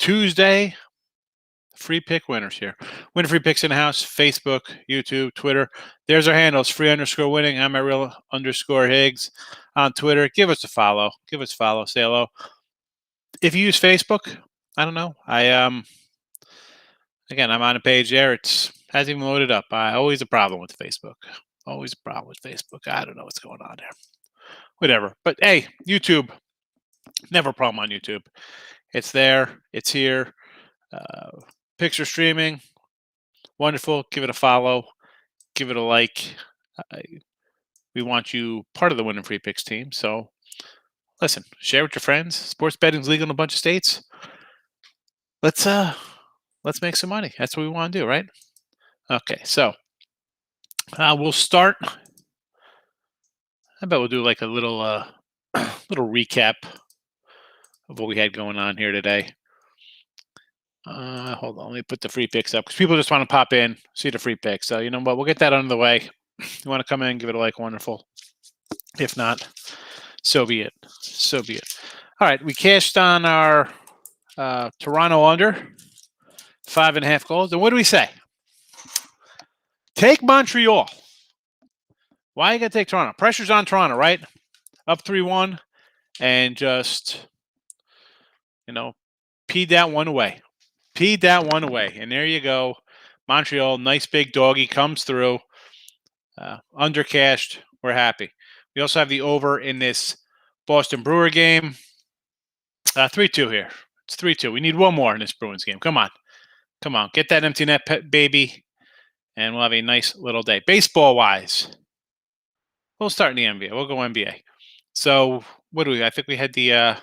Tuesday. Free pick winners here. Winner free picks in the house. Facebook, YouTube, Twitter. There's our handles. Free_winning. I'm at real_Higgs on Twitter. Give us a follow. Give us a follow. Say hello. If you use Facebook, I don't know. Again, I'm on a page there. It hasn't even loaded up. Always a problem with Facebook. Always a problem with Facebook. I don't know what's going on there. Whatever. But hey, YouTube. Never a problem on YouTube. It's there. It's here. Picture streaming. Wonderful. Give it a follow. Give it a like. We want you part of the Winning Free Picks team. So listen, share with your friends. Sports betting's legal in a bunch of states. Let's make some money. That's what we want to do, right? Okay, so we'll start. I bet we'll do like a little little recap of what we had going on here today. Hold on, let me put the free picks up because people just want to pop in, see the free picks. So you know what, we'll get that out of the way. You want to come in, give it a like, wonderful. If not, so be it. So be it. All right, we cashed on our Toronto under 5.5 goals. And what do we say? Take Montreal. Why are you going to take Toronto? Pressure's on Toronto, right? Up 3-1 and just, peed that one away. Peed that one away. And there you go. Montreal, nice big doggy, comes through. Undercashed. We're happy. We also have the over in this Boston Brewer game. 3-2 here. It's 3-2. We need one more in this Bruins game. Come on. Come on. Get that empty net, baby. And we'll have a nice little day. Baseball-wise, we'll start in the NBA. We'll go NBA. So, what do we? I think we had the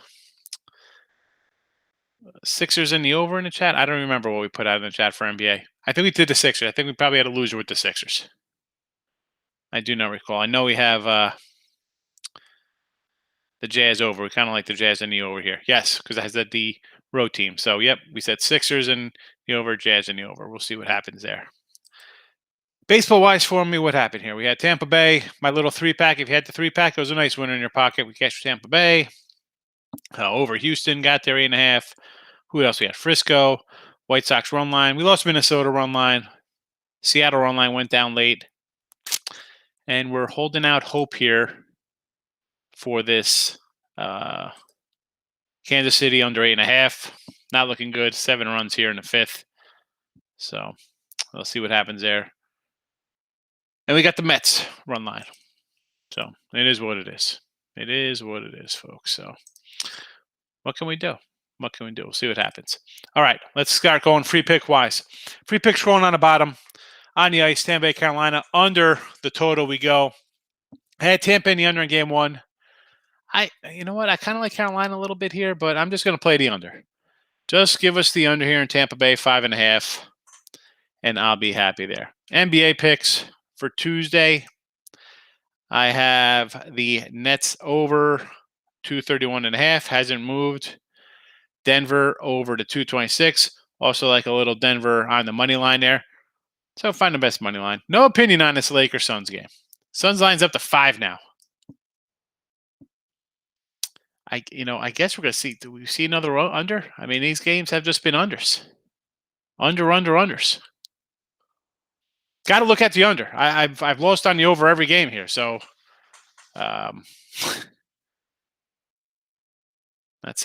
Sixers in the over in the chat. I don't remember what we put out in the chat for NBA. I think we did the Sixers. I think we probably had a loser with the Sixers. I do not recall. I know we have the Jazz over. We kind of like the Jazz in the over here. Yes, because it has the road team. So, yep, we said Sixers in the over, Jazz in the over. We'll see what happens there. Baseball-wise for me, what happened here? We had Tampa Bay, my little 3-pack. If you had the 3-pack, it was a nice winner in your pocket. We cashed Tampa Bay. Over Houston, got there 8.5. Who else we had? Frisco, White Sox run line. We lost Minnesota run line. Seattle run line went down late. And we're holding out hope here for this Kansas City under 8.5. Not looking good. 7 runs here in the 5th. So we'll see what happens there. And we got the Mets run line. So it is what it is. It is what it is, folks. So what can we do? What can we do? We'll see what happens. All right, let's start going free pick wise. Free pick scrolling on the bottom. On the ice, Tampa Bay, Carolina. Under the total we go. I had Tampa in the under in game 1. You know what? I kind of like Carolina a little bit here, but I'm just going to play the under. Just give us the under here in Tampa Bay, 5.5, and I'll be happy there. NBA picks for Tuesday. I have the Nets over 231.5. Hasn't moved. Denver over to 226. Also like a little Denver on the money line there. So find the best money line. No opinion on this Lakers Suns game. Suns line's up to 5 now. I guess we're gonna see. Do we see another under? I mean, these games have just been unders. Unders. Got to look at the under. I've lost on the over every game here, so that's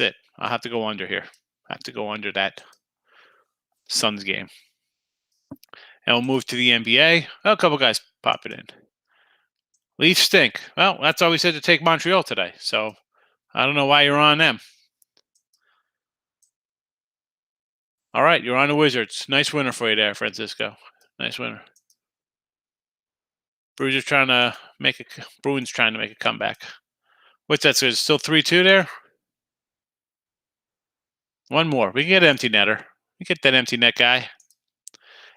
it. I'll have to go under here. I have to go under that Suns game. And we'll move to the NBA. Oh, a couple guys popping in. Leafs stink. Well, that's all we said to take Montreal today. So I don't know why you're on them. All right, you're on the Wizards. Nice winner for you there, Francisco. Nice winner. Bruins trying to make a comeback. What's that? So it's still 3-2 there? One more. We can get an empty netter. We get that empty net guy.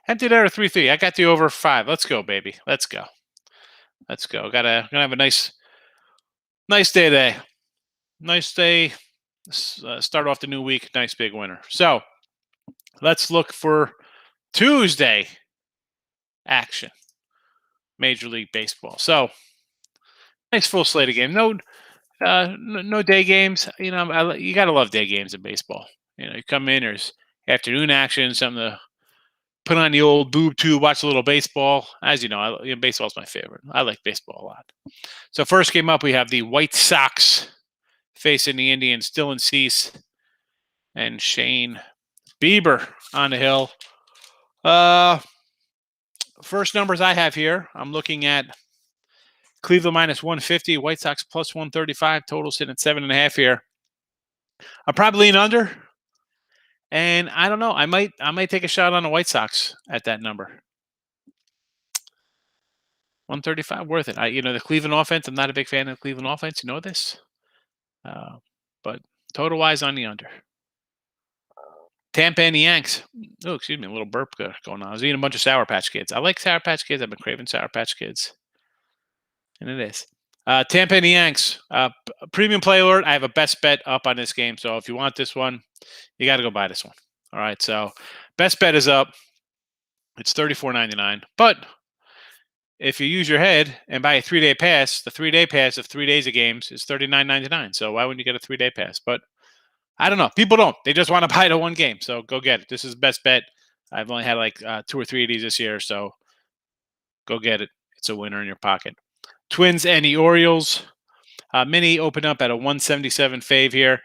Empty netter 3-3. I got the over 5. Let's go, baby. Let's go. Gonna have a nice day today. Nice day. Start off the new week. Nice big winner. So let's look for Tuesday action. Major League Baseball. So nice full slate of games. No day games. You gotta love day games in baseball. You come in, there's afternoon action, something to put on the old boob tube, watch a little baseball. As you know, baseball's my favorite. I like baseball a lot. So first game up, we have the White Sox facing the Indians. Dylan Cease and Shane Bieber on the hill. First numbers I have here, I'm looking at Cleveland minus 150, White Sox plus 135, total sitting at 7.5 here. I'll probably lean under, and I don't know. I might take a shot on the White Sox at that number. 135, worth it. The Cleveland offense. I'm not a big fan of the Cleveland offense. You know this, but total wise on the under. Tampa and the Yanks. Oh, excuse me, a little burp going on. I was eating a bunch of Sour Patch Kids. I like Sour Patch Kids. I've been craving Sour Patch Kids, and it is. Tampa and the Yanks. Premium play alert. I have a best bet up on this game. So if you want this one, you got to go buy this one. All right. So best bet is up. It's $34.99. But if you use your head and buy a 3-day pass, the 3-day pass of 3 days of games is $39.99. So why wouldn't you get a 3-day pass? But I don't know. People don't. They just want to buy the one game. So go get it. This is best bet. I've only had like 2 or 3 of these this year. So go get it. It's a winner in your pocket. Twins and the Orioles. Mini opened up at a 177 fave here.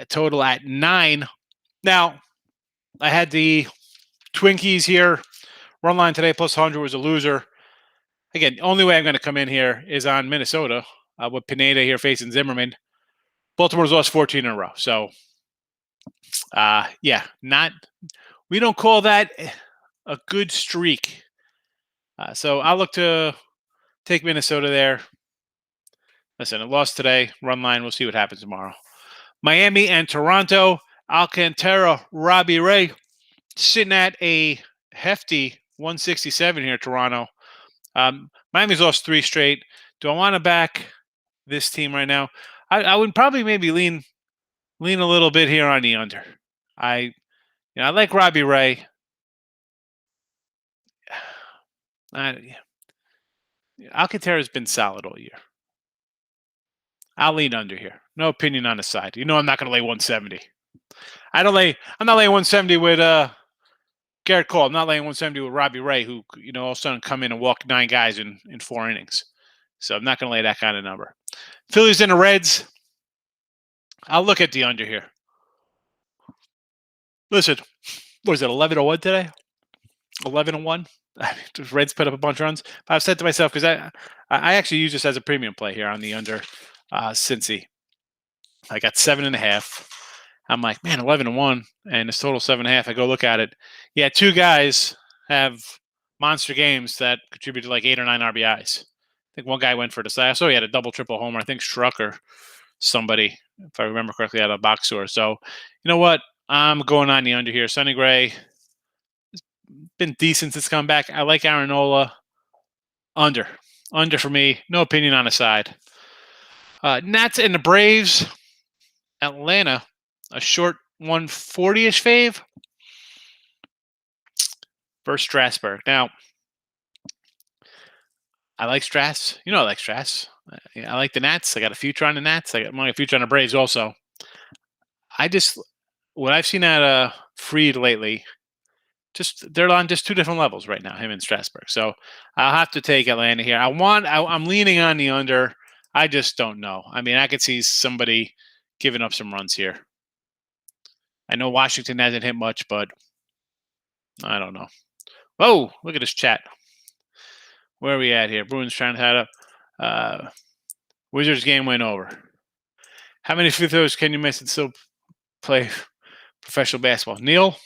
Total at 9. Now, I had the Twinkies here. Run line today plus 100 was a loser. Again, the only way I'm going to come in here is on Minnesota with Pineda here facing Zimmerman. Baltimore's lost 14 in a row. So, we don't call that a good streak. So I'll look to take Minnesota there. Listen, it lost today. Run line. We'll see what happens tomorrow. Miami and Toronto. Alcantara, Robbie Ray sitting at a hefty 167 here, Toronto. Miami's lost 3 straight. Do I want to back this team right now? I would probably maybe lean a little bit here on the under. I like Robbie Ray. Alcantara's been solid all year. I'll lean under here. No opinion on the side. I'm not going to lay 170. I'm not laying 170 with Garrett Cole. I'm not laying 170 with Robbie Ray, who all of a sudden come in and walk 9 guys in 4 innings. So I'm not going to lay that kind of number. Phillies and the Reds. I'll look at the under here. Listen, what is it? 11-1 today. 11-1. The Reds put up a bunch of runs. But I've said to myself, because I actually use this as a premium play here on the under Cincy. I got 7.5. I'm like, man, 11-1, and it's total 7.5. I go look at it. Yeah, 2 guys have monster games that contributed like 8 or 9 RBIs. I think one guy went for the side. I saw he had a double, triple homer. I think Strucker, somebody, if I remember correctly, had a box score. So, you know what? I'm going on the under here. Sonny Gray has been decent since come back. I like Aaron Nola. Under for me. No opinion on the side. Nats and the Braves. Atlanta, a short 140-ish fave versus Strasburg. Now, I like Strass. I like Strass. I like the Nats. I got a future on the Nats. I got a future on the Braves also. What I've seen out of Fried lately, they're on just 2 different levels right now, him and Strasburg. So I'll have to take Atlanta here. I'm leaning on the under. I just don't know. I mean, I could see somebody giving up some runs here. I know Washington hasn't hit much, but I don't know. Whoa, look at this chat. Where are we at here? Bruins trying to head up. Wizards game went over. How many free throws can you miss and still play professional basketball? Neil,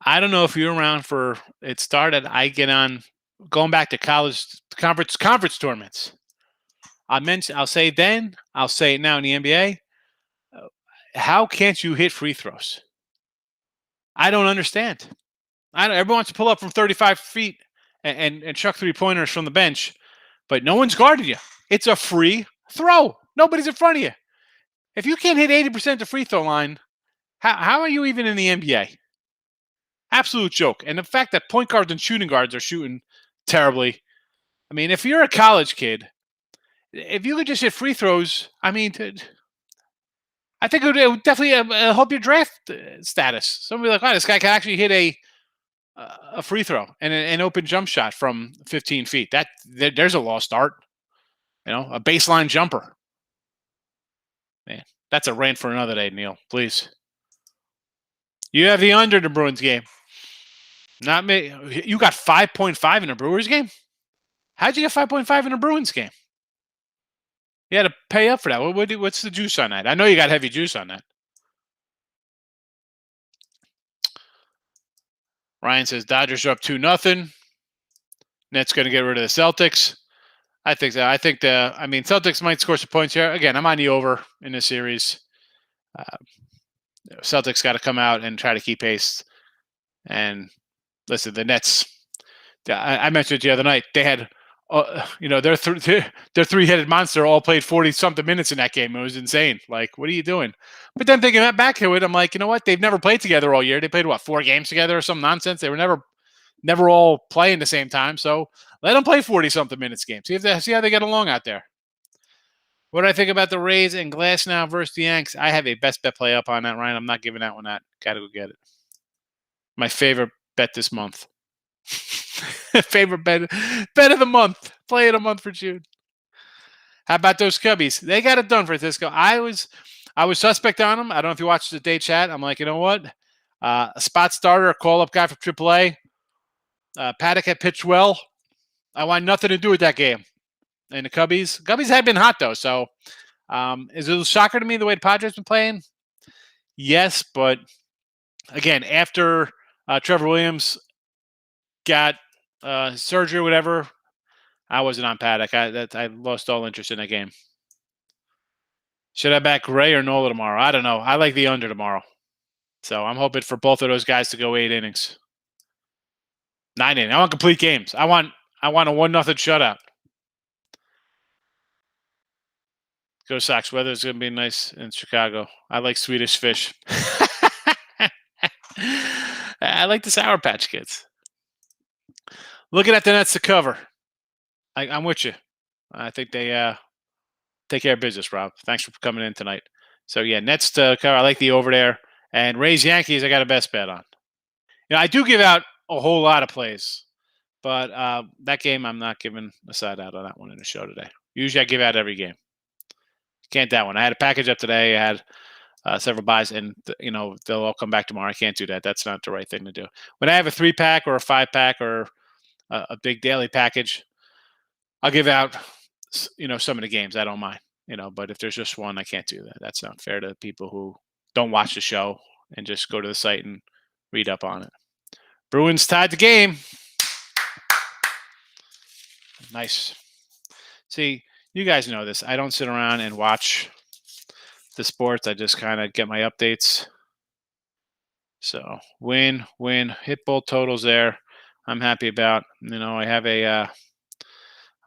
I don't know if you're around for it started. I get on going back to college conference tournaments. I'll say it then. I'll say it now in the NBA. How can't you hit free throws? I don't understand. Everyone wants to pull up from 35 feet and chuck 3-pointers from the bench, but no one's guarding you. It's a free throw. Nobody's in front of you. If you can't hit 80% the free throw line, how are you even in the NBA? Absolute joke. And the fact that point guards and shooting guards are shooting terribly. I mean, if you're a college kid, if you could just hit free throws, I mean, I think it would definitely help your draft status. Somebody like, oh, this guy can actually hit a free throw and an open jump shot from 15 feet. There's a lost art. A baseline jumper. Man, that's a rant for another day, Neil. Please. You have the under the Bruins game. Not me. You got 5.5 in the Brewers game? How'd you get 5.5 in the Bruins game? You had to pay up for that. What's the juice on that? I know you got heavy juice on that. Ryan says Dodgers are up 2-0. Nets going to get rid of the Celtics. I think that. Celtics might score some points here. Again, I'm on the over in this series. Celtics got to come out and try to keep pace. And listen, the Nets. I mentioned it the other night. They had, their three-headed monster all played 40-something minutes in that game. It was insane. Like, what are you doing? But then thinking back to it, I'm like, you know what? They've never played together all year. They played 4 games together or some nonsense. They were never all playing the same time. So let them play 40-something minutes game. See how they get along out there. What do I think about the Rays and Glasnow versus the Yanks? I have a best bet play up on that, Ryan. I'm not giving that one out. Got to go get it. My favorite bet this month. Favorite bet of the month. Play of the month for June. How about those Cubbies? They got it done for Francisco. I was suspect on them. I don't know if you watched the day chat. I'm like, you know what? A spot starter, a call-up guy for AAA. Paddock had pitched well. I want nothing to do with that game. And the Cubbies have been hot, though. So is it a shocker to me the way the Padres been playing? Yes, but again, after Trevor Williams got surgery or whatever, I wasn't on Paddock. I lost all interest in that game. Should I back Ray or Nola tomorrow? I don't know. I like the under tomorrow. So I'm hoping for both of those guys to go 8 innings. 9 innings. I want complete games. I want a 1-0 shutout. Go Sox. Weather's going to be nice in Chicago. I like Swedish fish. I like the Sour Patch Kids. Looking at the Nets to cover. I'm with you. I think they take care of business, Rob. Thanks for coming in tonight. So, yeah, Nets to cover. I like the over there. And Rays Yankees, I got a best bet on. I do give out a whole lot of plays. But that game, I'm not giving a side out on that one in the show today. Usually I give out every game. Can't that one. I had a package up today. I had several buys, and they'll all come back tomorrow. I can't do that. That's not the right thing to do. When I have a 3-pack or a 5-pack or a big daily package, I'll give out, some of the games. I don't mind, but if there's just one, I can't do that. That's not fair to people who don't watch the show and just go to the site and read up on it. Bruins tied the game. Nice. See, you guys know this. I don't sit around and watch the sports. I just kind of get my updates. So win, hit both totals there. I'm happy about. I have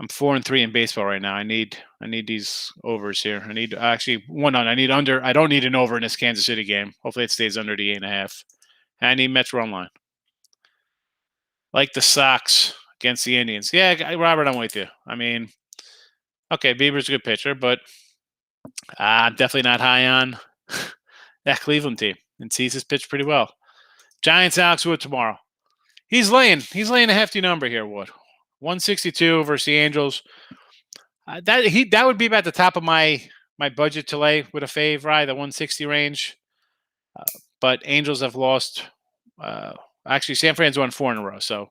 I'm 4-3 in baseball right now. I need these overs here. I need actually one on. I need under. I don't need an over in this Kansas City game. Hopefully it stays under the 8.5. And I need Mets run line. Like the Sox against the Indians. Yeah, Robert, I'm with you. Okay, Bieber's a good pitcher, but I'm definitely not high on that Cleveland team. And Cease's pitched pretty well. Giants, Alex Wood tomorrow. He's laying a hefty number here, Wood. 162 versus the Angels. That would be about the top of my budget to lay with a fave, right? The 160 range. But Angels have lost. Actually, San Fran's won 4 in a row, so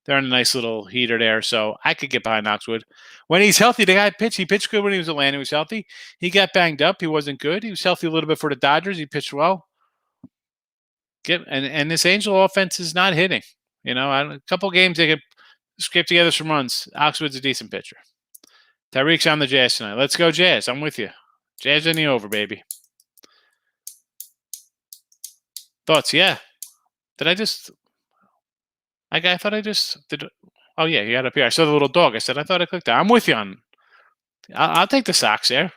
they're in a nice little heater there. So I could get behind Knoxwood. When he's healthy, the guy pitched. He pitched good when he was Atlanta. He was healthy. He got banged up. He wasn't good. He was healthy a little bit for the Dodgers. He pitched well. And this Angel offense is not hitting. A couple games they could scrape together some runs. Oxwood's a decent pitcher. Tyreek's on the Jazz tonight. Let's go Jazz. I'm with you. Jazz in the over, baby. Thoughts? Yeah. Did I just... I thought I just did. Oh yeah, he got up here. I saw the little dog. I said I thought I clicked that. I'm with you on. I'll take the Sox there.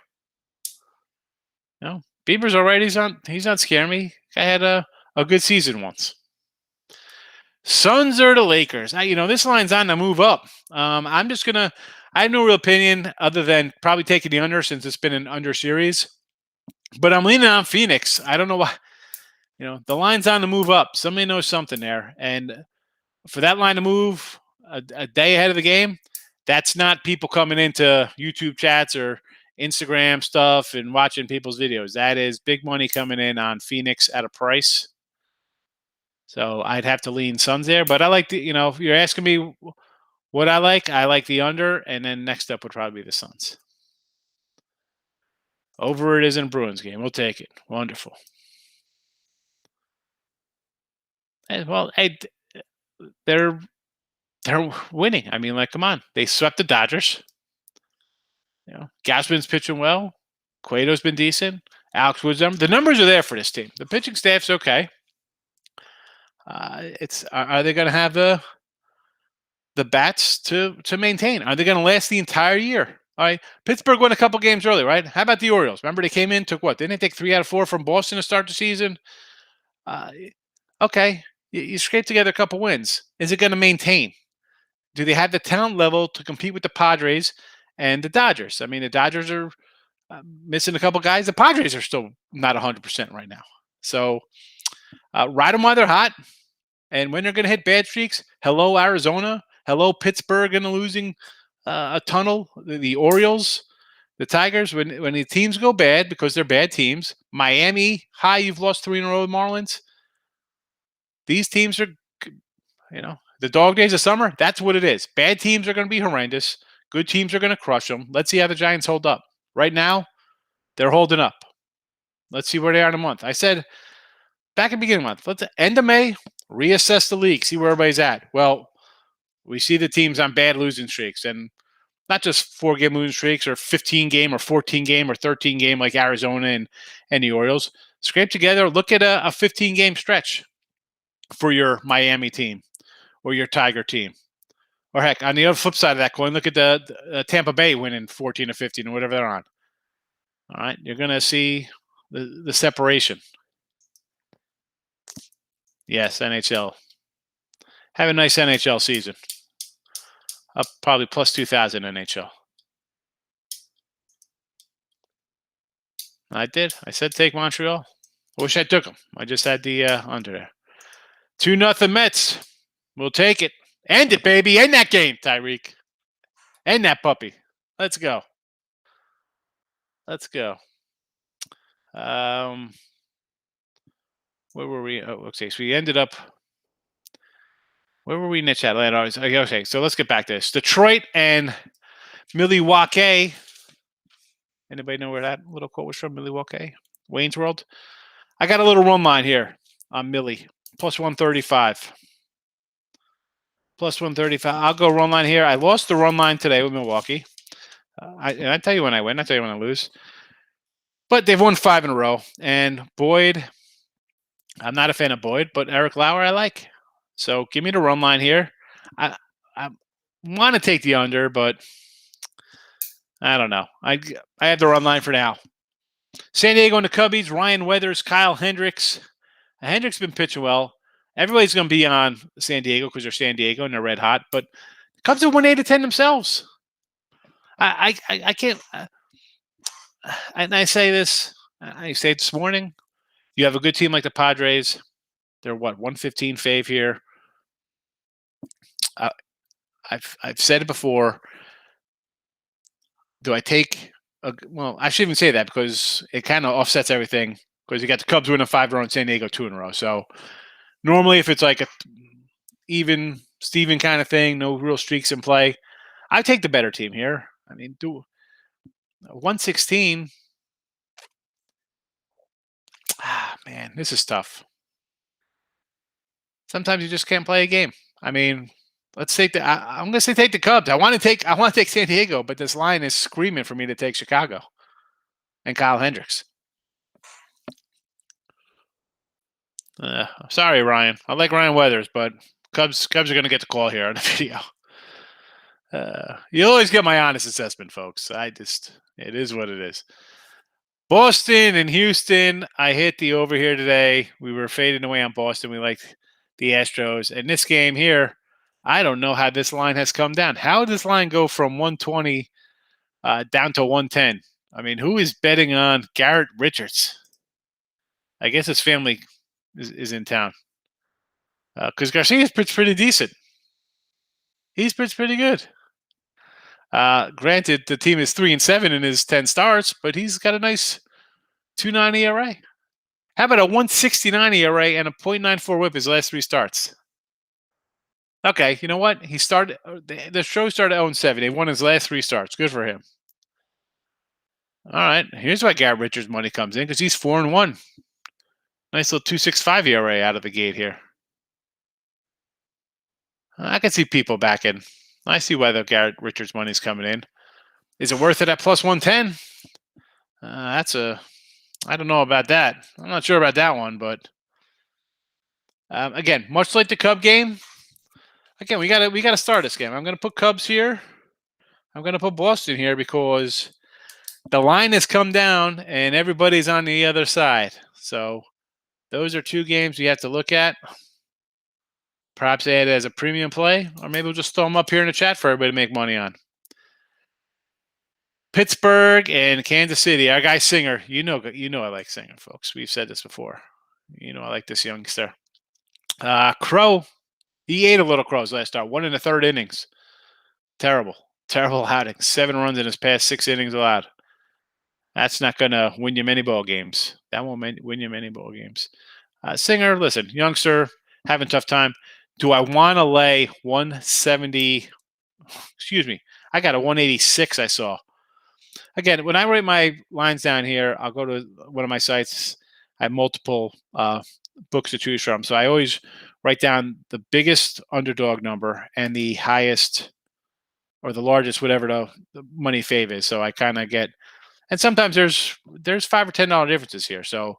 Bieber's all right. He's not scaring me. I had a good season once. Suns or the Lakers. This line's on the move up. I'm just gonna. I have no real opinion other than probably taking the under since it's been an under series. But I'm leaning on Phoenix. I don't know why. The line's on the move up. Somebody knows something there. And for that line to move a day ahead of the game, that's not people coming into YouTube chats or Instagram stuff and watching people's videos. That is big money coming in on Phoenix at a price. So I'd have to lean Suns there. But I like if you're asking me what I like the under. And then next up would probably be the Suns. Over it is in Bruins game. We'll take it. Wonderful. And, well, hey, they're winning. I mean, come on. They swept the Dodgers. Gausman's pitching well. Cueto's been decent. Alex Wood's the numbers are there for this team. The pitching staff's okay. Are they going to have the bats to maintain? Are they going to last the entire year? All right. Pittsburgh won a couple games early, right? How about the Orioles? Remember they came in, took what? Didn't they take 3 out of 4 from Boston to start the season? Okay. You scrape together a couple wins. Is it going to maintain? Do they have the talent level to compete with the Padres and the Dodgers? I mean, the Dodgers are missing a couple guys. The Padres are still not 100% right now. So ride them while they're hot. And when they're going to hit bad streaks, hello, Arizona. Hello, Pittsburgh in the losing a tunnel. The Orioles, the Tigers, when the teams go bad because they're bad teams. Miami, you've lost 3 in a row with Marlins. These teams are, the dog days of summer, that's what it is. Bad teams are going to be horrendous. Good teams are going to crush them. Let's see how the Giants hold up. Right now, they're holding up. Let's see where they are in a month. I said back at the beginning of the month, let's end of May, reassess the league, see where everybody's at. Well, we see the teams on bad losing streaks, and not just 4-game losing streaks or 15-game or 14-game or 13-game like Arizona and the Orioles. Scrape together, look at a 15-game stretch for your Miami team or your Tiger team. Or heck, on the other flip side of that coin, look at the Tampa Bay winning 14 or 15 or whatever they're on. All right, you're going to see the separation. Yes, NHL. Have a nice NHL season. Up probably plus 2,000 NHL. I did. I said take Montreal. I wish I took them. I just had the under there. 2-0 Mets. We'll take it. End it, baby. End that game, Tyreek. End that puppy. Let's go. Let's go. Where were we? Oh, okay. So we ended up. Where were we in the chat? Okay, so let's get back to this. Detroit and Milwaukee. Anybody know where that little quote was from? Milwaukee? Wayne's World? I got a little run line here on Millie. Plus 135. Plus 135. I'll go run line here. I lost the run line today with Milwaukee. I tell you when I win. I tell you when I lose. But they've won 5 in a row. And Boyd, I'm not a fan of Boyd, but Eric Lauer I like. So give me the run line here. I want to take the under, but I don't know. I have the run line for now. San Diego and the Cubbies, Ryan Weathers, Kyle Hendricks. Hendricks been pitching well. Everybody's going to be on San Diego because they're San Diego and they're red hot. But the Cubs have won 8 of 10 themselves. I can't. And I say this. I say it this morning. You have a good team like the Padres. They're what 115 fave here. I've said it before. Do I take? Well, I shouldn't even say that because it kind of offsets everything. Because you got the Cubs winning 5 in a row and San Diego 2 in a row. So normally, if it's like a even Steven kind of thing, no real streaks in play, I take the better team here. I mean, 116. Man, this is tough. Sometimes you just can't play a game. I mean, let's take I'm going to say take the Cubs. I want to take San Diego, but this line is screaming for me to take Chicago and Kyle Hendricks. Sorry, Ryan. I like Ryan Weathers, but Cubs are going to get the call here on the video. You always get my honest assessment, folks. It is what it is. Boston and Houston. I hit the over here today. We were fading away on Boston. We liked the Astros. And this game here, I don't know how this line has come down. How did this line go from 120 down to 110? I mean, who is betting on Garrett Richards? I guess his family is in town. Because Garcia's pitched pretty decent. He's pitched pretty good. Granted, the team is 3-7 in his 10 starts, but he's got a nice 2.9 ERA. How about a 1.69 ERA and a .94 WHIP his last 3 starts? Okay, you know what? He started. The show started 0-7. He won his last 3 starts. Good for him. All right, here's why Garrett Richards' money comes in, because he's 4-1. Nice little 2.65 ERA out of the gate here. I can see people back in. I see why the Garrett Richards money's coming in. Is it worth it at plus 110? I don't know about that. I'm not sure about that one, but again, much like the Cub game, again, we gotta start this game. I'm gonna put Cubs here. I'm gonna put Boston here because the line has come down and everybody's on the other side. So those are 2 games we have to look at. Perhaps add it as a premium play, or maybe we'll just throw them up here in the chat for everybody to make money on. Pittsburgh and Kansas City. Our guy Singer. You know I like Singer, folks. We've said this before. You know I like this youngster. Crow. He ate a little Crows last start. 1 in the 3rd innings. Terrible outing. 7 runs in his past 6 innings allowed. That's not going to win you many ball games. That won't win you many ball games. Singer, listen, youngster, having a tough time. Do I want to lay 170? Excuse me. I got a 186 I saw. Again, when I write my lines down here, I'll go to one of my sites. I have multiple books to choose from. So I always write down the biggest underdog number and the highest or the largest, whatever the money fave is. So I kind of get, and sometimes there's $5 or $10 differences here. So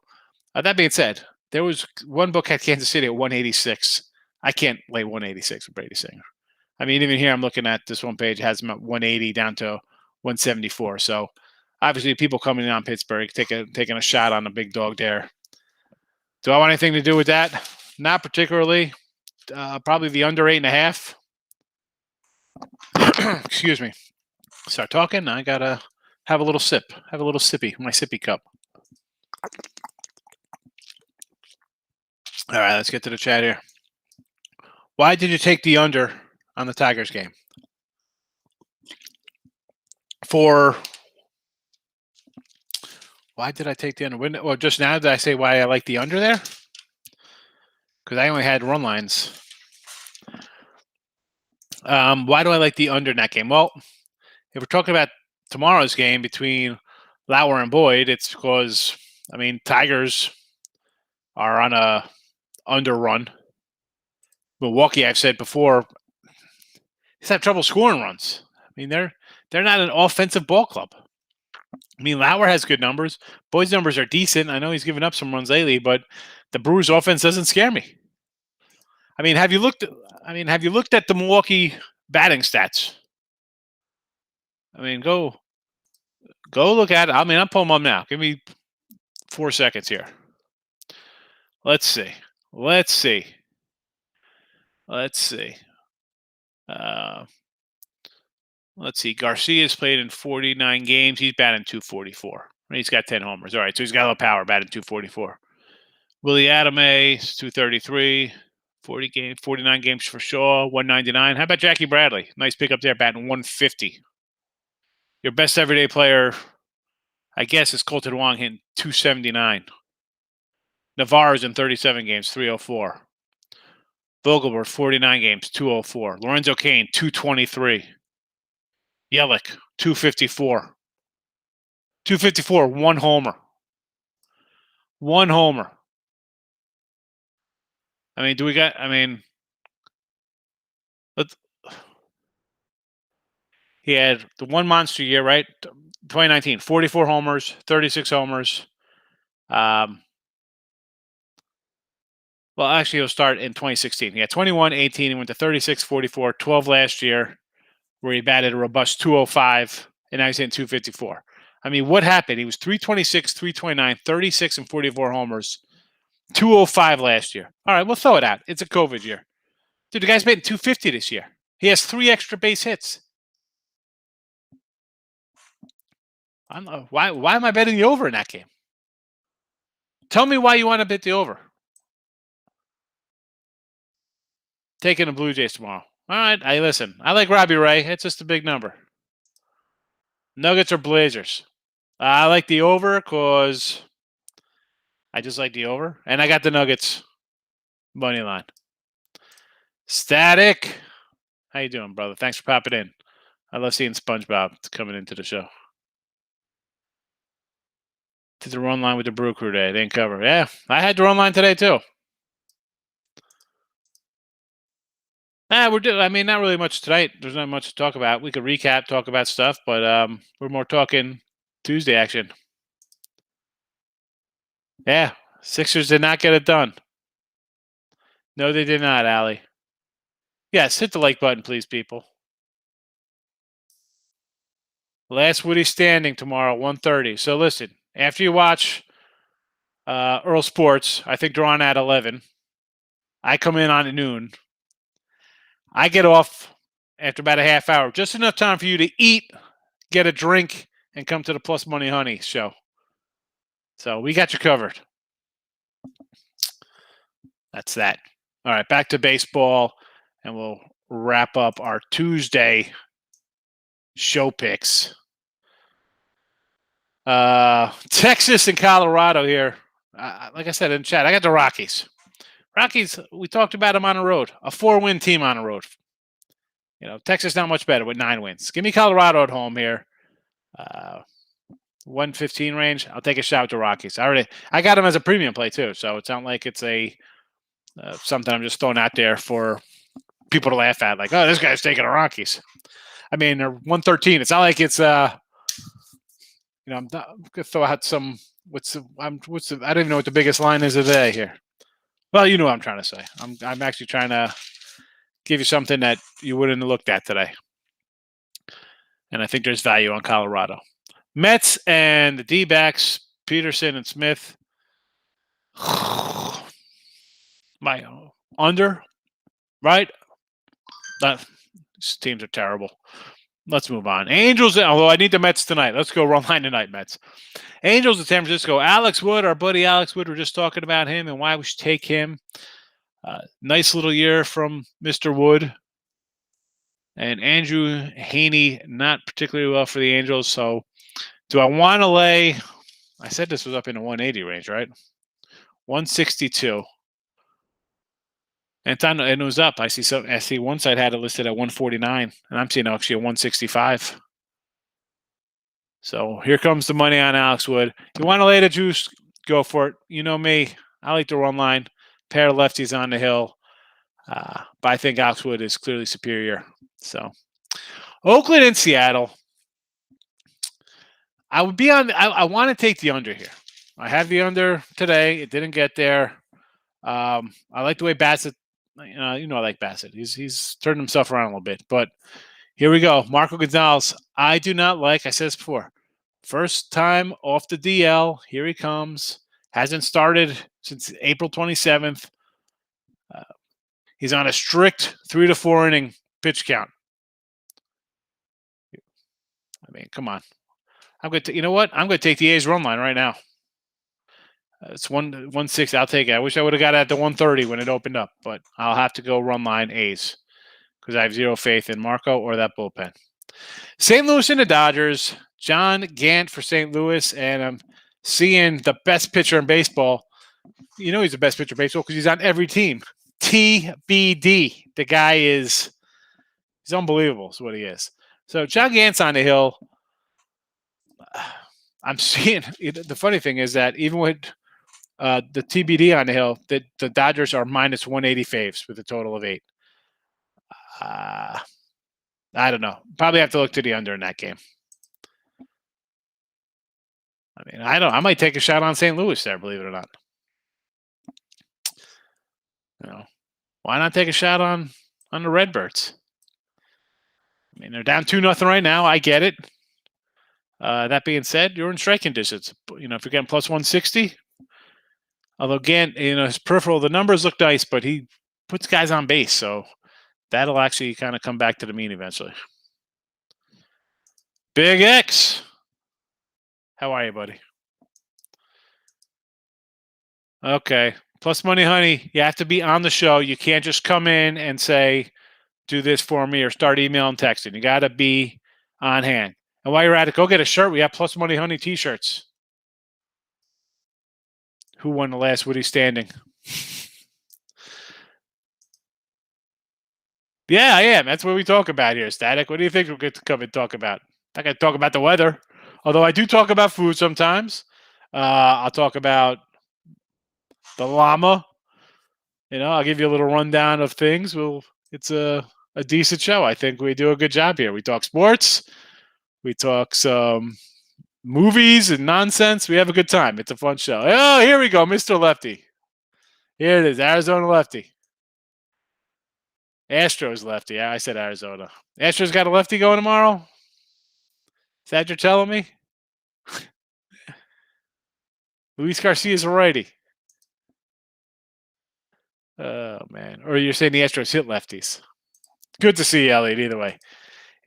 that being said, there was one book had Kansas City at 186. I can't lay 186 with Brady Singer. I mean, even here, I'm looking at this one page, has him at 180 down to 174. So obviously people coming in on Pittsburgh, taking a shot on the big dog there. Do I want anything to do with that? Not particularly. Probably the under 8.5. Excuse me. Start talking. I got to have a little sip. Have a little sippy. My sippy cup. All right, let's get to the chat here. Why did you take the under on the Tigers game? Why did I take the under? Well, just now did I say why I like the under there? Because I only had run lines. Why do I like the under in that game? Well, if we're talking about tomorrow's game between Lauer and Boyd, it's because, I mean, Tigers are on a under run. Milwaukee, I've said before, just have trouble scoring runs. I mean, they're not an offensive ball club. I mean, Lauer has good numbers. Boyd's numbers are decent. I know he's given up some runs lately, but the Brewers' offense doesn't scare me. I mean, have you looked at the Milwaukee batting stats? I mean, go look at it. I mean, I'm pulling them up now. Give me 4 seconds here. Let's see. Let's see. Garcia's played in 49 games. He's batting 244. He's got 10 homers. All right, so he's got a little power, batting 244. Willie Adame, 233. 49 games for Shaw, 199. How about Jackie Bradley? Nice pickup there, batting 150. Your best everyday player, I guess, is Colton Wong, hitting 279. Navarro's in 37 games, 304. Vogelbach, 49 games, 204. Lorenzo Cain, 223. Yelich, 254. 254, 1 homer. 1 homer. I mean, he had the one monster year, right? 2019, 44 homers, 36 homers. Well, actually, he'll start in 2016. He had 21, 18. He went to 36, 44, 12 last year, where he batted a robust 205, and now he's hitting 254. I mean, what happened? He was 326, 329, 36, and 44 homers. 205 last year. All right, we'll throw it out. It's a COVID year. Dude, the guy's batting 250 this year. He has 3 extra base hits. I'm why am I betting the over in that game? Tell me why you want to bet the over. Taking the Blue Jays tomorrow. All right, I listen. I like Robbie Ray. It's just a big number. Nuggets or Blazers. I like the over because I just like the over, and I got the Nuggets money line. Static. How you doing, brother? Thanks for popping in. I love seeing SpongeBob coming into the show. Did the run line with the Brew Crew today. They didn't cover. Yeah, I had the run line today too. We're doing. I mean, not really much tonight. There's not much to talk about. We could recap, talk about stuff, but we're more talking Tuesday action. Yeah, Sixers did not get it done. No, they did not, Allie. Yes, hit the like button, please, people. Last Woody standing tomorrow, 1:30. So listen, after you watch Earl Sports, I think they're on at 11. I come in on at noon. I get off after about a half hour, just enough time for you to eat, get a drink, and come to the Plus Money Honey show. So we got you covered. That's that. All right, back to baseball, and we'll wrap up our Tuesday show picks. Texas and Colorado here. Like I said in chat, I got the Rockies. Rockies, we talked about them on the road. A 4-win team on the road. You know, Texas not much better with 9 wins. Give me Colorado at home here. 115 range. I'll take a shot with the Rockies. I got them as a premium play too, so it's not like it's a something I'm just throwing out there for people to laugh at. Like, oh, this guy's taking the Rockies. I mean, they're 113. It's not like it's I'm gonna throw out some. I don't even know what the biggest line is of the day here. Well, you know what I'm trying to say. I'm actually trying to give you something that you wouldn't have looked at today. And I think there's value on Colorado. Mets and the D-backs, Peterson and Smith. My under, right? These teams are terrible. Let's move on. Angels, although I need the Mets tonight. Let's go run line tonight, Mets. Angels at San Francisco. Alex Wood, our buddy Alex Wood, we're just talking about him and why we should take him. Nice little year from Mr. Wood. And Andrew Haney, not particularly well for the Angels. So do I want to lay? I said this was up in the 180 range, right? 162. And it was up. I see one side had it listed at 149, and I'm seeing actually a 165. So here comes the money on Alex Wood. You want to lay the juice? Go for it. You know me. I like to run line. Pair of lefties on the hill. But I think Alex Wood is clearly superior. So Oakland and Seattle. I would be on. I want to take the under here. I have the under today. It didn't get there. I like the way Bassett. I like Bassett. He's turned himself around a little bit. But here we go. Marco Gonzalez. I do not like. I said this before. First time off the DL. Here he comes. Hasn't started since April 27th. He's on a strict 3 to 4 inning pitch count. I mean, come on. I'm going to. You know what? I'm going to take the A's run line right now. It's 160. I'll take it. I wish I would have got it at the 130 when it opened up, but I'll have to go run line A's because I have zero faith in Marco or that bullpen. St. Louis and the Dodgers. John Gant for St. Louis, and I'm seeing the best pitcher in baseball. You know he's the best pitcher in baseball because he's on every team. TBD. The guy he's unbelievable is what he is. So John Gant's on the hill. I'm seeing the funny thing is that even with the TBD on the hill, the Dodgers are minus 180 faves with a total of 8. I don't know. Probably have to look to the under in that game. I mean, I might take a shot on St. Louis there, believe it or not. Why not take a shot on the Redbirds? I mean, they're down 2-0 right now. I get it. That being said, you're in striking distance. If you're getting plus 160, although Gant, his peripheral, the numbers look nice, but he puts guys on base, so that'll actually kind of come back to the mean eventually. Big X. How are you, buddy? Okay. Plus money, honey. You have to be on the show. You can't just come in and say, do this for me or start emailing, texting. You got to be on hand. And while you're at it, go get a shirt. We have Plus Money Honey t-shirts. Who won the last Woody standing? Yeah, I am. That's what we talk about here, Static. What do you think we're going to come and talk about? I got to talk about the weather. Although I do talk about food sometimes. I'll talk about the llama. I'll give you a little rundown of things. It's a decent show. I think we do a good job here. We talk sports. We talk some movies and nonsense. We have a good time. It's a fun show. Oh, here we go, Mr. Lefty. Here it is, Arizona Lefty. Astros lefty. I said Arizona. Astros got a lefty going tomorrow? Is that what you're telling me? Luis Garcia's a righty. Oh, man. Or you're saying the Astros hit lefties. Good to see you, Elliot, either way.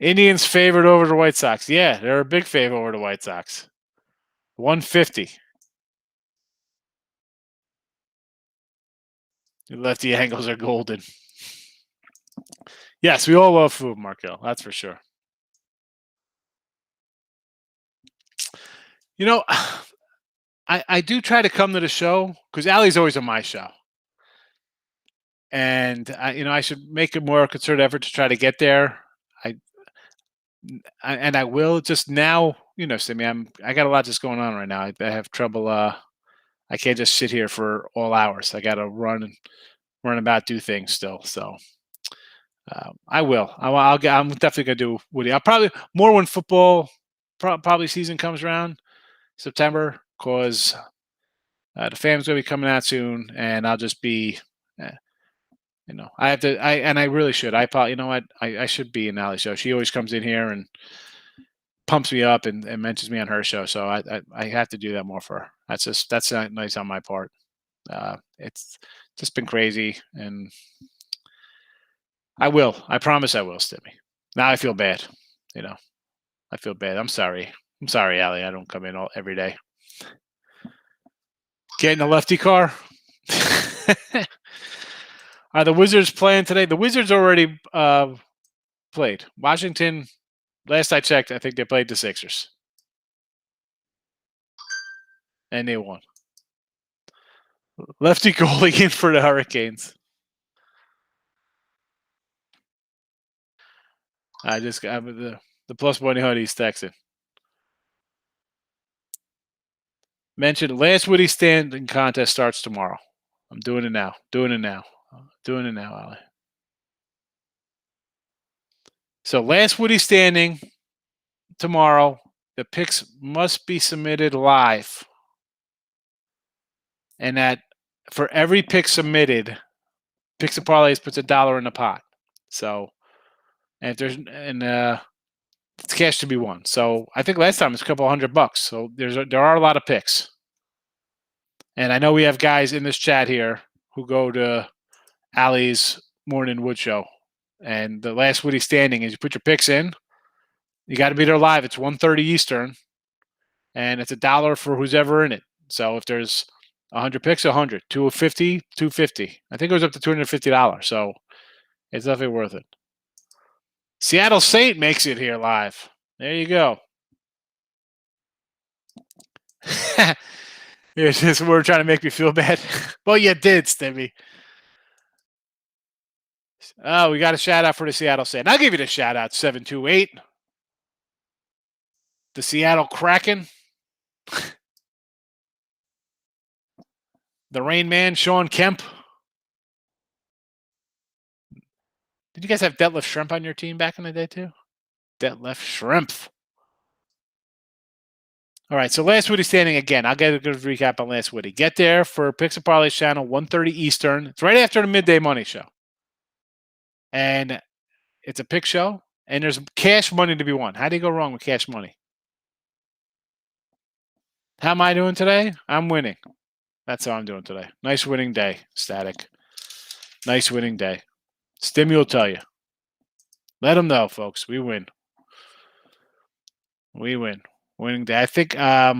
Indians favored over the White Sox. Yeah, they're a big favorite over the White Sox. 150. The lefty angles are golden. Yes, we all love food, Markel. That's for sure. I do try to come to the show because Allie's always on my show. And I should make a more concerted effort to try to get there. I will just now, Simi, I got a lot just going on right now. I have trouble. I can't just sit here for all hours. I got to run about, do things still. So I will. I'm definitely gonna do Woody. I'll probably more when football probably season comes around, September, because the fam's gonna be coming out soon, and I'll just be. I have to. I really should. I probably. You know what? I should be in Allie's show. She always comes in here and pumps me up and mentions me on her show. So I have to do that more for her. That's nice on my part. It's just been crazy, and I will. I promise I will, Stimmy. Now I feel bad. I feel bad. I'm sorry. I'm sorry, Allie. I don't come in every day. Getting a lefty car. Are the Wizards playing today? The Wizards already played. Washington, last I checked, I think they played the Sixers. And they won. Lefty goalie in for the Hurricanes. I just got the plus money hoodies texting. Mentioned last Woody standing contest starts tomorrow. I'm doing it now. Doing it now, Ali. So last Woody standing tomorrow. The picks must be submitted live. And that for every pick submitted, Picks and Parlays puts $1 in the pot. So, and if there's it's cash to be won. So I think last time it's a couple $100. So there are a lot of picks. And I know we have guys in this chat here who go to Allie's Morning Wood Show. And the last Woody standing is you put your picks in. You got to be there live. It's 1:30 Eastern. And it's $1 for who's ever in it. So if there's 100 picks, 100. 250, 250. I think it goes up to $250. So it's definitely worth it. Seattle Saint makes it here live. There you go. It's just we're trying to make me feel bad. Well, you did, Stevie. Oh, we got a shout out for the Seattle Saint. I'll give you the shout out, 728. The Seattle Kraken. The Rain Man, Sean Kemp. Did you guys have Detlef Shrimp on your team back in the day, too? Detlef Shrimp. All right, so last Woody standing again. I'll get a good recap on last Woody. Get there for Picks and Parlays channel, 1:30 Eastern. It's right after the Midday Money Show. And it's a pick show, and there's cash money to be won. How do you go wrong with cash money? How am I doing today? I'm winning. That's how I'm doing today. Nice winning day, Static. Nice winning day. Stimmy will tell you. Let them know, folks. We win. We win. winning day. I think I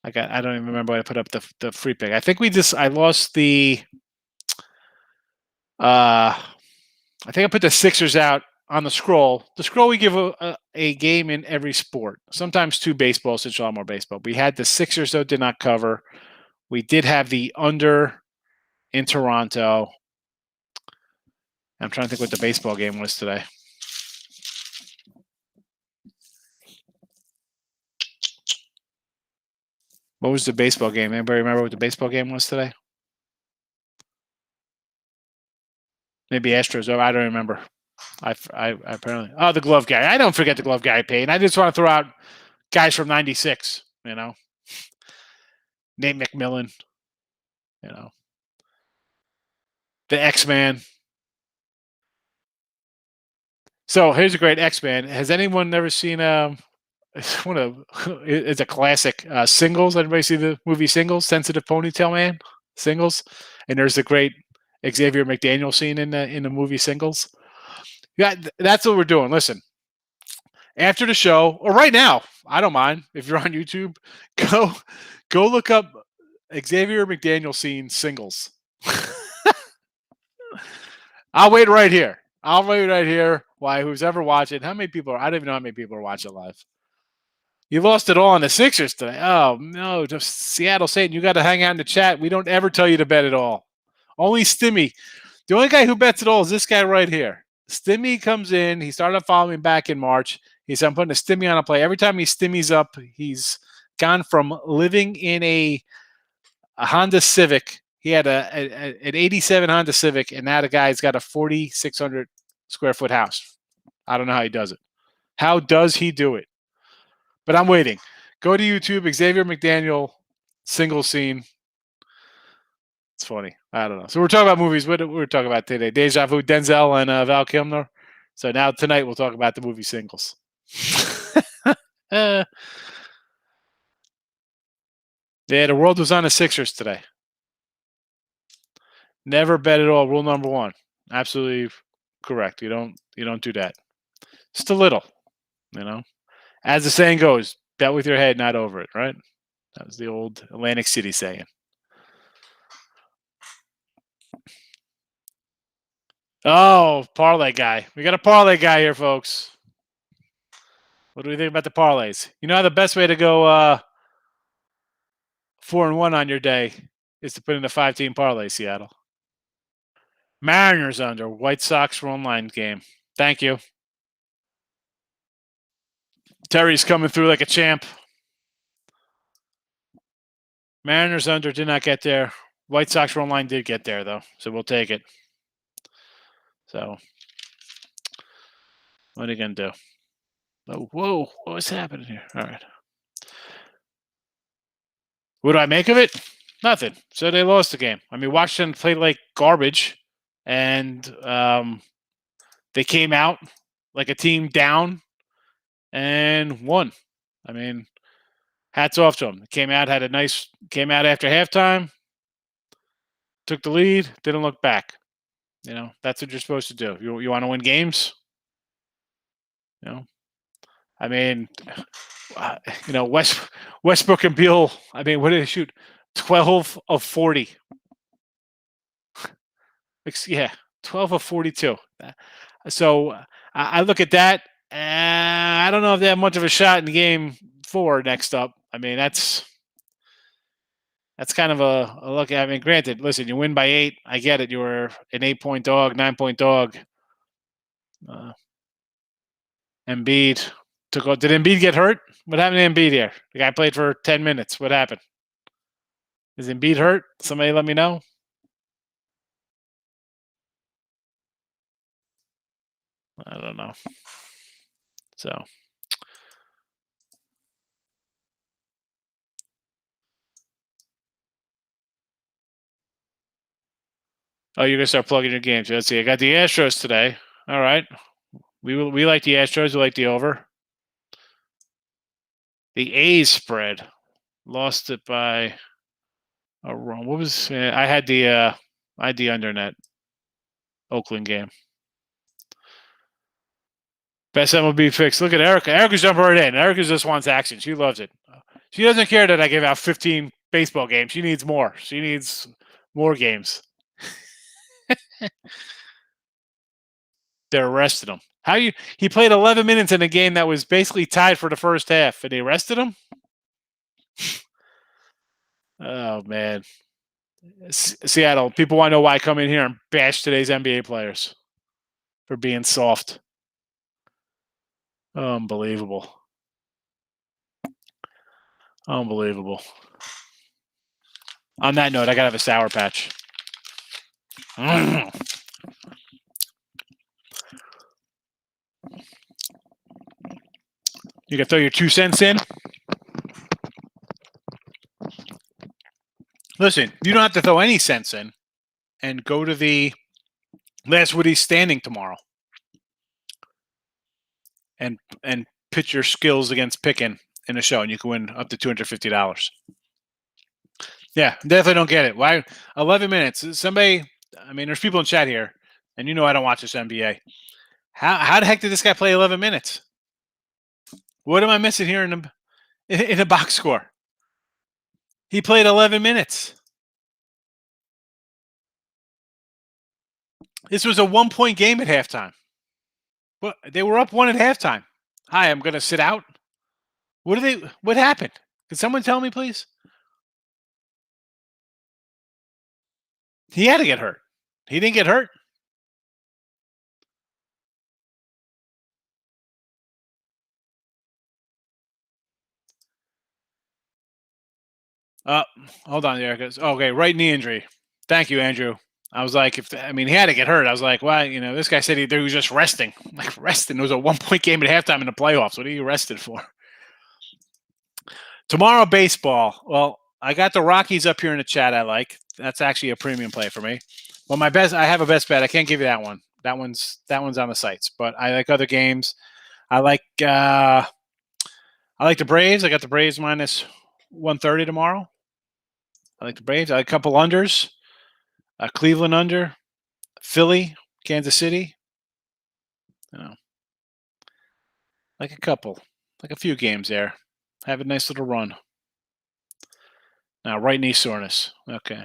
don't even remember when I put up the free pick. I think I lost the I think I put the Sixers out on the scroll. The scroll, we give a game in every sport. Sometimes 2 baseball, since a lot more baseball. We had the Sixers, though, did not cover. We did have the under in Toronto. I'm trying to think what the baseball game was today. What was the baseball game? Anybody remember what the baseball game was today? Maybe Astros. Oh, I don't remember. I apparently. Oh, the glove guy. I don't forget the glove guy paid. I just want to throw out guys from '96. You know, Nate McMillan. You know, the X-Man. So here's a great X-Man. Has anyone ever seen it's a classic Singles? Everybody see the movie Singles? Sensitive Ponytail Man, Singles, and there's a great Xavier McDaniel scene in the movie Singles. Yeah, that's what we're doing. Listen, after the show or right now, I don't mind if you're on YouTube. Go look up Xavier McDaniel scene Singles. I'll wait right here. I'll wait right here. Why? Who's ever watching? How many people are? I don't even know how many people are watching live. You lost it all on the Sixers today. Oh no, just Seattle Satan. You got to hang out in the chat. We don't ever tell you to bet it all. Only Stimmy. The only guy who bets it all is this guy right here. Stimmy comes in. He started following back in March. He said, I'm putting a Stimmy on a play. Every time he Stimmies up, he's gone from living in a Honda Civic. He had an 87 Honda Civic, and now the guy's got a 4,600 square foot house. I don't know how he does it. How does he do it? But I'm waiting. Go to YouTube, Xavier McDaniel single scene. It's funny. I don't know. So we're talking about movies. What we're talking about today? Deja Vu, Denzel, and Val Kilmer. So now tonight we'll talk about the movie Singles. Yeah, the world was on the Sixers today. Never bet at all. Rule number 1. Absolutely correct. You don't do that. Just a little, you know. As the saying goes, bet with your head, not over it, right? That was the old Atlantic City saying. Oh, parlay guy. We got a parlay guy here, folks. What do we think about the parlays? You know, the best way to go 4-1 on your day is to put in a 5-team parlay, Seattle. Mariners under. White Sox run line game. Thank you. Terry's coming through like a champ. Mariners under did not get there. White Sox run line did get there, though, so we'll take it. So, what are you going to do? Oh, whoa, what's happening here? All right. What do I make of it? Nothing. So they lost the game. I mean, Washington played like garbage, and they came out like a team down and won. I mean, hats off to them. Came out after halftime, took the lead, didn't look back. You know, that's what you're supposed to do. You want to win games? You know, I mean, Westbrook and Beal. I mean, what did they shoot? 12 of 40. Yeah, 12 of 42. So I look at that. I don't know if they have much of a shot in game 4 next up. I mean, that's kind of a look. I mean, granted, listen, you win by 8. I get it. You were an 8-point dog, 9-point dog. Embiid did Embiid get hurt? What happened to Embiid here? The guy played for 10 minutes. What happened? Is Embiid hurt? Somebody let me know. I don't know. So. Oh, you're gonna start plugging your games. Let's see. I got the Astros today. All right. We like the Astros. We like the over. The A's spread. Lost it by a run. What was I had the under net Oakland game. Best MLB fix. Look at Erica. Erica's jumping right in. Erica just wants action. She loves it. She doesn't care that I give out 15 baseball games. She needs more. She needs more games. They're arresting him. He played 11 minutes in a game that was basically tied for the first half, and they arrested him? Oh, man. Seattle, people want to know why I come in here and bash today's NBA players for being soft. Unbelievable. Unbelievable. On that note, I got to have a Sour Patch. You can throw your 2 cents in. Listen, you don't have to throw any cents in and go to the Last Woody Standing tomorrow and pitch your skills against Pickin in a show, and you can win up to $250. Yeah, definitely don't get it. Why 11 minutes? Somebody, I mean, there's people in chat here, and you know I don't watch this NBA. How the heck did this guy play 11 minutes? What am I missing here in the box score? He played 11 minutes. This was a 1-point game at halftime. Well, they were up 1 at halftime. Hi, I'm going to sit out. What happened? Can someone tell me, please? He had to get hurt. He didn't get hurt. Hold on, Erica. Okay, right knee injury. Thank you, Andrew. I was like, he had to get hurt. I was like, well, this guy said he was just resting. Like, resting. It was a 1-point game at halftime in the playoffs. What are you rested for? Tomorrow, baseball. Well, I got the Rockies up here in the chat. I like. That's actually a premium play for me. Well, I have a best bet. I can't give you that one. That one's on the sites. But I like other games. I like the Braves. I got the Braves minus 130 tomorrow. I like the Braves. I like a couple unders. Cleveland under, Philly, Kansas City. Like a couple, like a few games there. Have a nice little run. Now, right knee soreness. Okay.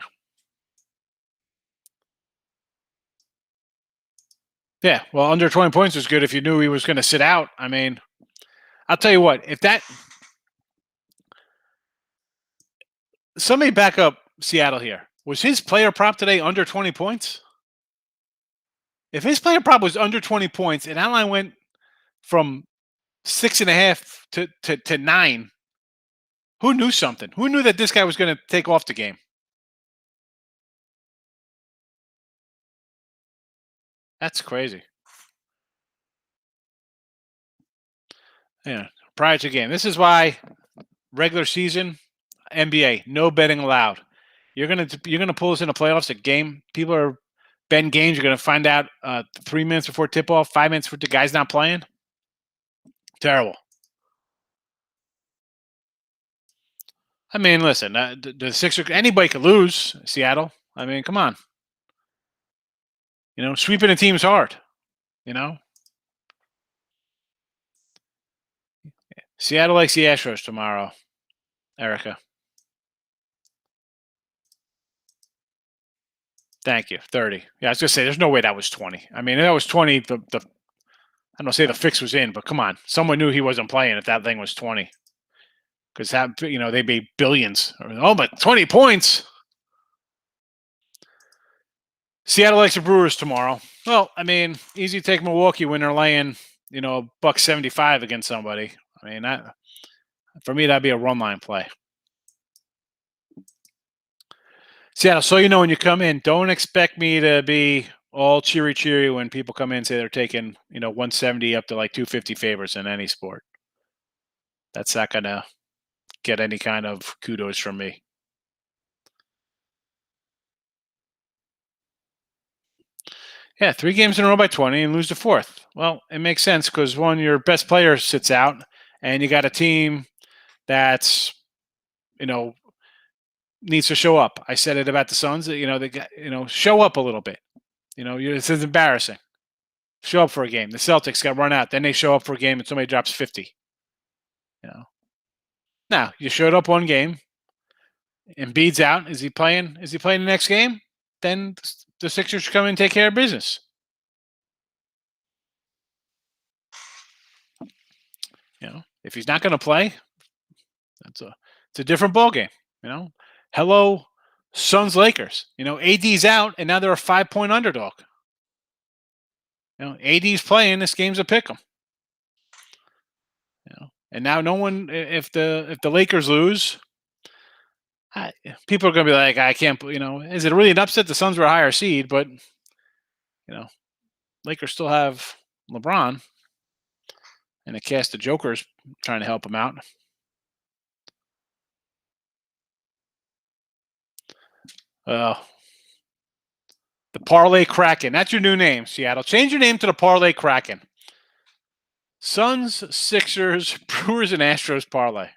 Yeah, well, under 20 points was good if you knew he was going to sit out. I mean, I'll tell you what, somebody back up Seattle here. Was his player prop today under 20 points? If his player prop was under 20 points and that line went from 6.5 to 9, who knew something? Who knew that this guy was going to take off the game? That's crazy. Yeah, prior to game. This is why regular season NBA, no betting allowed. You're gonna pull us in the playoffs. A game, people are betting games. You're gonna find out 3 minutes before tip off, 5 minutes before the guy's not playing. Terrible. I mean, listen, the Sixers. Anybody could lose. Seattle. I mean, come on. Sweeping a team's hard. Seattle likes the Astros tomorrow. Erica. Thank you. 30. Yeah, I was gonna say there's no way that was 20. I mean, that was 20. I don't say the fix was in, but come on, someone knew he wasn't playing if that thing was 20. Because they'd be billions. Oh, but 20 points. Seattle likes the Brewers tomorrow. Well, I mean, easy to take Milwaukee when they're laying, $1.75 against somebody. I mean, for me, that'd be a run line play. Seattle, so when you come in, don't expect me to be all cheery when people come in and say they're taking, 170 up to like 250 favorites in any sport. That's not going to get any kind of kudos from me. Yeah, 3 games in a row by 20 and lose the 4th. Well, it makes sense because one, your best player sits out, and you got a team that's, needs to show up. I said it about the Suns. They got, show up a little bit. This is embarrassing. show up for a game. The Celtics got run out. Then they show up for a game and somebody drops 50. Now, you showed up one game. Embiid's out. Is he playing? Is he playing the next game? Then the Sixers come in and take care of business. If he's not going to play, it's a different ballgame. Hello, Suns Lakers. AD's out, and now they're a 5-point underdog. AD's playing. This game's a pick 'em. And now no one. If the Lakers lose, people are going to be like, I can't. Is it really an upset? The Suns were a higher seed, but Lakers still have LeBron and a cast of jokers trying to help him out. The Parlay Kraken. That's your new name, Seattle. Change your name to the Parlay Kraken. Suns, Sixers, Brewers, and Astros parlay.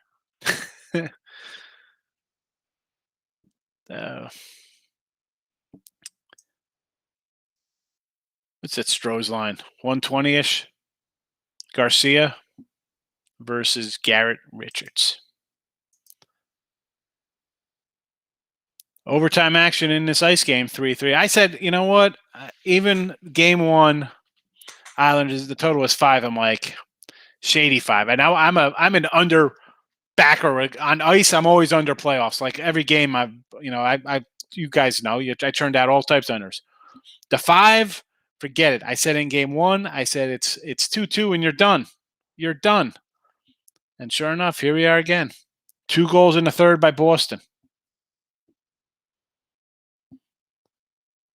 What's that Stroh's line? 120-ish. Garcia versus Garrett Richards. Overtime action in this ice game, 3-3. I said, you know what? Even game one, Islanders, the total was 5. I'm like, shady 5. And now I'm an under backer on ice. I'm always under playoffs. Like every game, you guys know, I turned out all types of unders. The 5, forget it. I said in game one, I said it's 2-2 and you're done. You're done. And sure enough, here we are again. 2 goals in the third by Boston.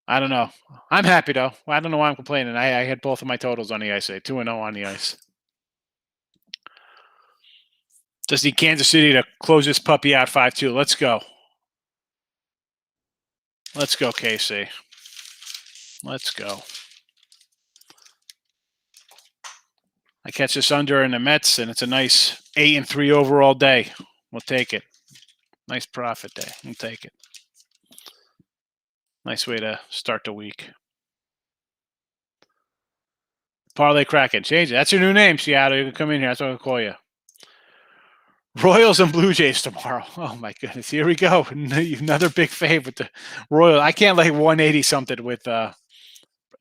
I don't know. I'm happy, though. I don't know why I'm complaining. I had both of my totals on the ice. 2-0 on the ice. Just need Kansas City to close this puppy out 5-2. Let's go. Let's go, KC. Let's go. I catch this under in the Mets, and it's a nice 8-3 overall day. We'll take it. Nice profit day. We'll take it. Nice way to start the week. Parlay Kraken. Change it. That's your new name, Seattle. You can come in here. That's what I'm going to call you. Royals and Blue Jays tomorrow. Oh, my goodness. Here we go. Another big fave with the Royals. I can't lay 180-something with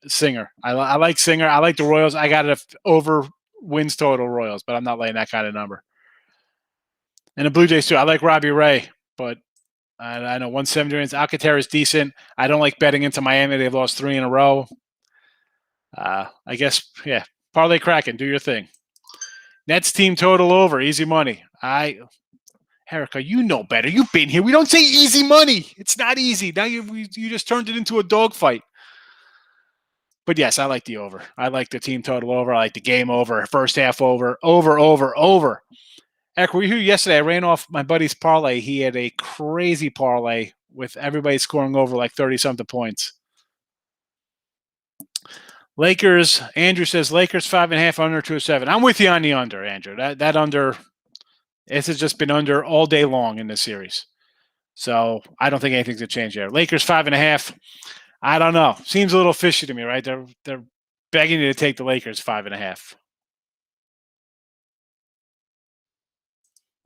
Singer. I like Singer. I like the Royals. I got it over wins total Royals, but I'm not laying that kind of number. And the Blue Jays, too. I like Robbie Ray, but I know 170 wins. Alcantara is decent. I don't like betting into Miami. They've lost 3 in a row. I guess, yeah. Parlay Kraken, do your thing. Nets team total over. Easy money. Erica, you know better. You've been here. We don't say easy money. It's not easy. Now you just turned it into a dogfight. But yes, I like the over. I like the team total over. I like the game over. First half over. Over. Heck, were you here yesterday? I ran off my buddy's parlay. He had a crazy parlay with everybody scoring over like 30-something points. Lakers, Andrew says Lakers 5.5 under 207. I'm with you on the under, Andrew. That under, this has just been under all day long in this series. So I don't think anything's going to change there. Lakers 5.5. I don't know. Seems a little fishy to me, right? They're begging you to take the Lakers 5.5.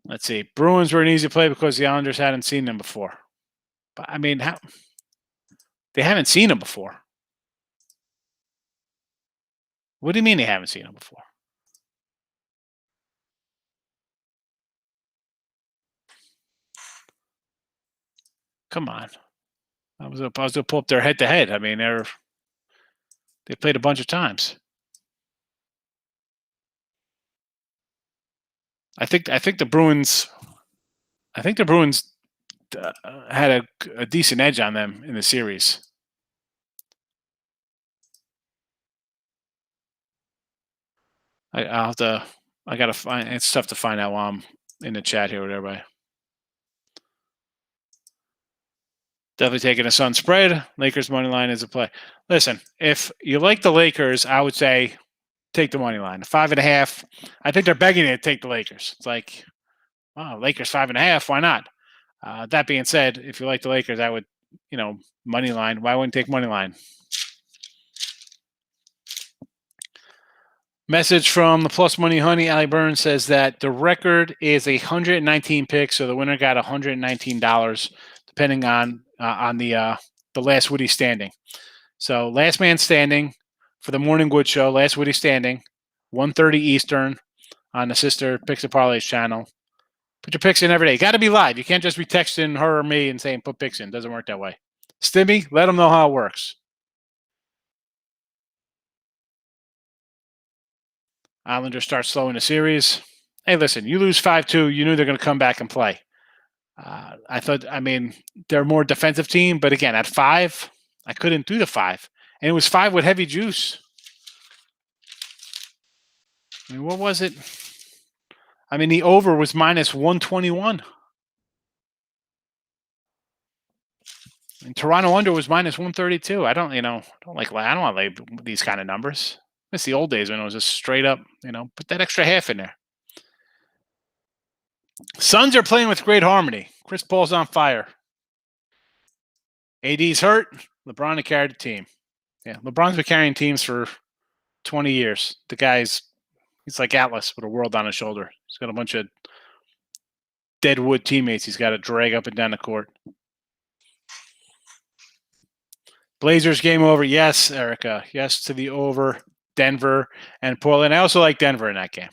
Let's see. Bruins were an easy play because the Islanders hadn't seen them before. But I mean, they haven't seen them before. What do you mean they haven't seen them before? Come on. I was going to pull up their head-to-head. I mean, they played a bunch of times. I think the Bruins. I think the Bruins had a decent edge on them in the series. I'll have to. I gotta find. It's tough to find out while I'm in the chat here with everybody. Definitely taking a Sun spread. Lakers money line is a play. Listen, if you like the Lakers, I would say take the money line. 5.5. I think they're begging you to take the Lakers. It's like, wow, Lakers 5.5. Why not? That being said, if you like the Lakers, I would, money line. Why wouldn't take money line? Message from the Plus Money Honey. Ali Burns says that the record is 119 picks, so the winner got $119, depending on the last Woody standing. So last man standing for the Morning Wood Show, last Woody standing, 1:30 Eastern on the Sister Picks and Parlays channel. Put your picks in every day. Got to be live. You can't just be texting her or me and saying put picks in. Doesn't work that way. Stimmy, let them know how it works. Islanders start slowing the series. Hey, listen, you lose 5-2. You knew they're going to come back and play. I mean, they're a more defensive team, but again, at 5, I couldn't do the 5. And it was 5 with heavy juice. I mean, what was it? I mean, the over was minus 121. And Toronto under was minus 132. I don't want to lay these kind of numbers. It's the old days when it was just straight up, put that extra half in there. Suns are playing with great harmony. Chris Paul's on fire. AD's hurt. LeBron had carried the team. Yeah, LeBron's been carrying teams for 20 years. He's like Atlas with a world on his shoulder. He's got a bunch of deadwood teammates he's got to drag up and down the court. Blazers game over. Yes, Erica. Yes to the over. Denver and Portland. I also like Denver in that game.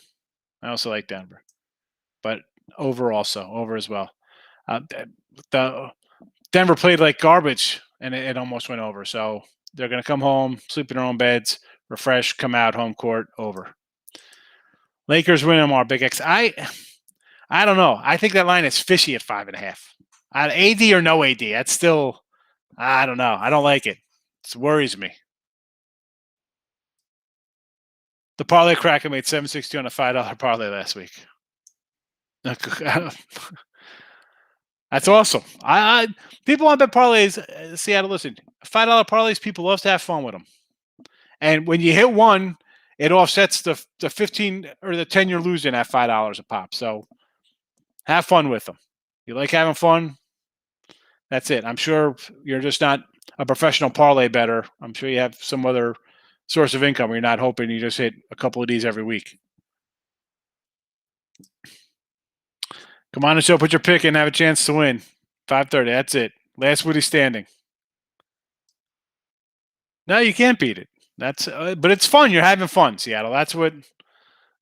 But over also. Over as well. The Denver played like garbage, and it almost went over. So they're going to come home, sleep in their own beds, refresh, come out, home court, over. Lakers win them, our Big X. I don't know. I think that line is fishy at 5.5. AD or no AD, that's still, I don't know. I don't like it. It worries me. The parlay cracker made $7.62 on a $5 parlay last week. That's awesome. People want to bet parlays. Seattle, listen, $5 parlays. People love to have fun with them, and when you hit one, it offsets the 15 or the 10 you're losing at $5 a pop. So have fun with them. You like having fun? That's it. I'm sure you're just not a professional parlay bettor. I'm sure you have some other source of income where you're not hoping you just hit a couple of these every week. Come on the show, put your pick in, have a chance to win. 5:30, that's it. Last Woody standing. No, you can't beat it. But it's fun. You're having fun, Seattle. That's what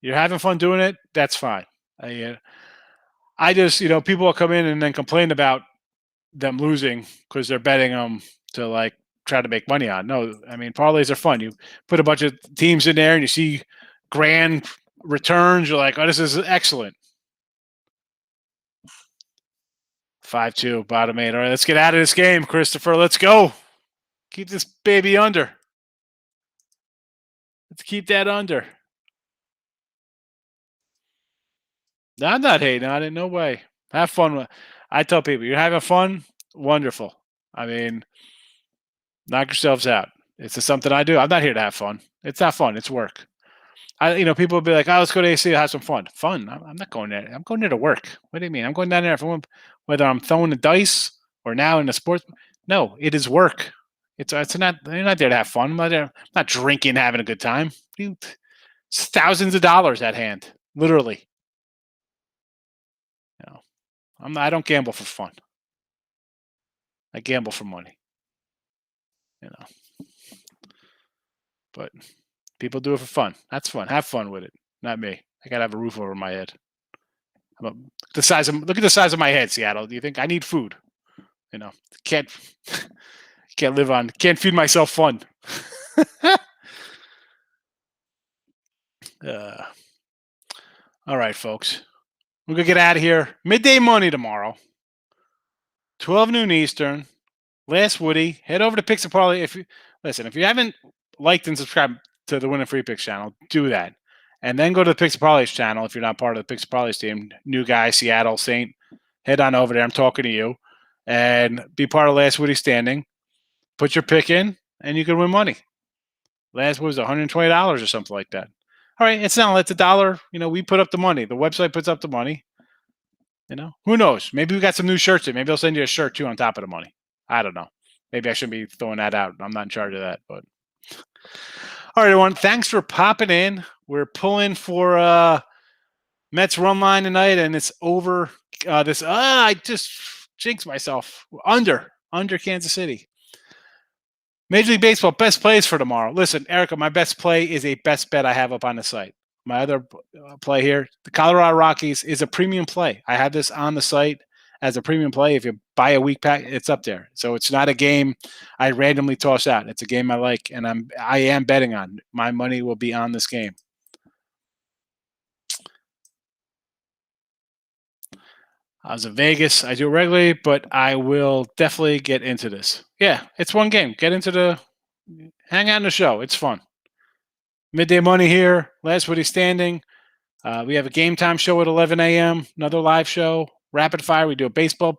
you're having fun doing it. That's fine. I just, people will come in and then complain about them losing because they're betting them to try to make money on. No, I mean, parlays are fun. You put a bunch of teams in there and you see grand returns. You're like, oh, this is excellent. 5-2, bottom 8. All right, let's get out of this game, Christopher. Let's go. Keep this baby under. Let's keep that under. No, I'm not hating on it. No way. Have fun. I tell people, you're having fun? Wonderful. I mean, knock yourselves out. It's just something I do. I'm not here to have fun. It's not fun. It's work. People will be like, oh, let's go to AC to have some fun. Fun? I'm not going there. I'm going there to work. What do you mean? I'm going down there whether I'm throwing the dice or now in the sports. No, it is work. It's not. You're not there to have fun. I'm not drinking, having a good time. It's thousands of dollars at hand, literally. I don't gamble for fun. I gamble for money. But people do it for fun. That's fun. Have fun with it. Not me. I gotta have a roof over my head. Look at the size of my head, Seattle. Do you think I need food? Can't live on. Can't feed myself fun. All right, folks. We're gonna get out of here. Midday money tomorrow. 12 noon Eastern. Last Woody. Head over to Picks and Parlay. If you haven't liked and subscribed to the Win and Free Picks channel, do that. And then go to the Picks and Parlays channel if you're not part of the Picks and Parlays team. New guy, Seattle, Saint. Head on over there. I'm talking to you. And be part of Last Woody Standing. Put your pick in, and you can win money. Last was $120 or something like that. All right, it's $1. We put up the money. The website puts up the money. Who knows? Maybe we got some new shirts in. Maybe they'll send you a shirt too on top of the money. I don't know. Maybe I shouldn't be throwing that out. I'm not in charge of that, but All right, everyone. Thanks for popping in. We're pulling for Mets run line tonight, and it's over. I just jinxed myself. Under Kansas City. Major League Baseball best plays for tomorrow. Listen, Erica, my best play is a best bet I have up on the site. My other play here, the Colorado Rockies, is a premium play. I have this on the site as a premium play. If you buy a week pack, it's up there. So it's not a game I randomly toss out. It's a game I like, and I am betting on. My money will be on this game. I was in Vegas. I do it regularly, but I will definitely get into this. Yeah, it's one game. Hang out in the show. It's fun. Midday Money here. Last Woody Standing. We have a game time show at 11 a.m. Another live show. Rapid fire. We do a baseball.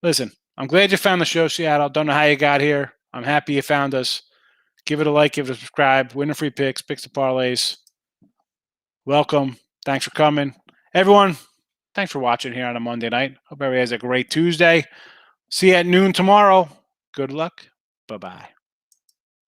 Listen, I'm glad you found the show, Seattle. Don't know how you got here. I'm happy you found us. Give it a like, give it a subscribe. Winner free picks, picks and parlays. Welcome. Thanks for coming. Everyone, thanks for watching here on a Monday night. Hope everybody has a great Tuesday. See you at noon tomorrow. Good luck. Bye-bye.